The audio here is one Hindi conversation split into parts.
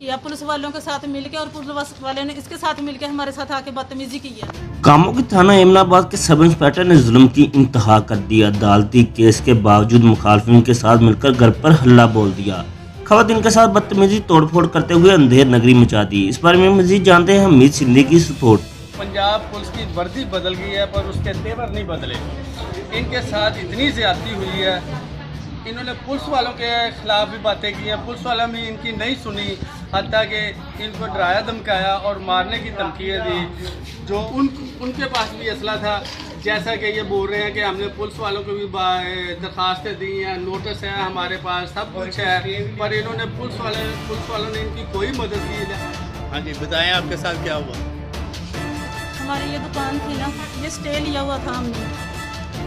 किया पुलिस वालों के साथ मिलकर, और पुलिस वाले ने इसके साथ मिलकर हमारे साथ आके बदतमीजी की है। कामों के थाना एमनाबाद के सब इंस्पेक्टर ने जुल्म की इंतहा कर दी। अदालती केस के बावजूद मुखालफिन के साथ मिलकर घर पर हल्ला बोल दिया। खवातीन के साथ बदतमीजी तोड़फोड़ करते हुए अंधेर नगरी मचा दी। इस बारे में मजीद जानते हैं हमीद सिंधी की रिपोर्ट। पंजाब पुलिस की वर्दी बदल गई है पर उसके तेवर नहीं बदले। इनके साथ इतनी ज्यादती हुई है, इन्होंने पुलिस वालों के खिलाफ भी बातें की हैं, पुलिस वालों ने इनकी नहीं सुनी, हत्ता कि इनको डराया धमकाया और मारने की धमकियाँ दी। जो उनके पास भी असला था, जैसा कि ये बोल रहे हैं कि हमने पुलिस वालों को भी दरखास्तें दी हैं, नोटिस है हमारे पास, सब कुछ है, पर इन्होंने पुलिस वालों ने इनकी कोई मदद की। हाँ जी, बताएं आपके साथ क्या हुआ। हमारी ये दुकान थी ना, ये स्टे लिया हुआ था हमने,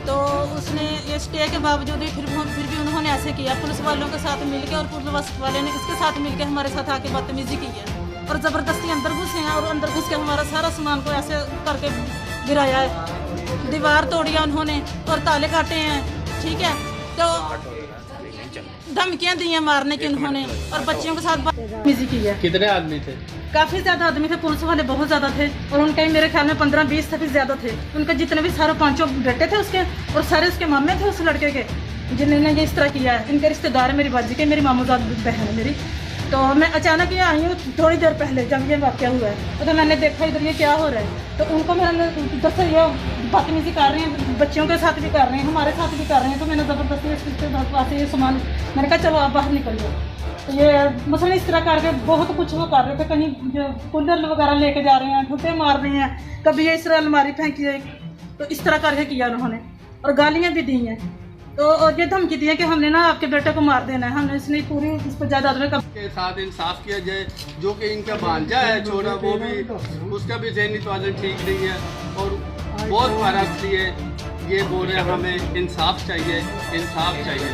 तो उसने ये स्टे के बावजूद भी फिर भी उन्होंने ऐसे किया पुलिस वालों के साथ मिलकर, और पुलिस वाले ने इसके साथ मिलकर हमारे साथ आके बदतमीजी की है और ज़बरदस्ती अंदर घुसे हैं, और अंदर घुस के हमारा सारा सामान को ऐसे करके गिराया है, दीवार तोड़ी है उन्होंने और ताले काटे हैं, ठीक है, तो धमकियाँ दी हैं मारने की उन्होंने, और बच्चियों के साथ बदतमीजी की है। कितने आदमी थे? काफ़ी ज़्यादा आदमी थे, पुलिस वाले बहुत ज़्यादा थे, और उनके मेरे ख्याल में 15-20 से भी ज़्यादा थे। उनके जितने भी सारे 5 बेटे थे उसके, और सारे उसके मामे थे उस लड़के के जिन्होंने ये इस तरह किया है। इनके रिश्तेदार है मेरी बाजी के, मेरी मामूजाद बहन है मेरी। तो मैं अचानक ये आई हूँ थोड़ी देर पहले जब ये वाक़या हुआ है, तो मैंने देखा इधर ये क्या हो रहा है, तो उनको मैंने उधर से ये बदतमीजी कर रहे हैं, बच्चियों के साथ भी कर रहे हैं, हमारे साथ भी कर रहे हैं, तो मैंने ज़बरदस्ती इसके पास ये सामान, मैंने कहा चलो आप बाहर निकल जाओ। तो ये मसलन इस तरह करके बहुत कुछ वो कर रहे थे, कहीं जो कूलर वगैरह लेके जा रहे हैं, ठुटे मार रहे हैं, कभी ये इस तरह अलमारी फेंकी है, तो इस तरह करके किया उन्होंने, और गालियाँ भी दी हैं, तो और ये धमकी दी है कि हमने ना आपके बेटे को मार देना है, हमने इसलिए पूरी इस पर जायदाद में के साथ इंसाफ किया जाए। जो कि इनका भांजा है छोटा, वो भी उसका भी ज़हनी तवाज़ुन ठीक नहीं है, और बहुत बार इसलिए ये बोल रहे हैं हमें इंसाफ चाहिए, इंसाफ चाहिए।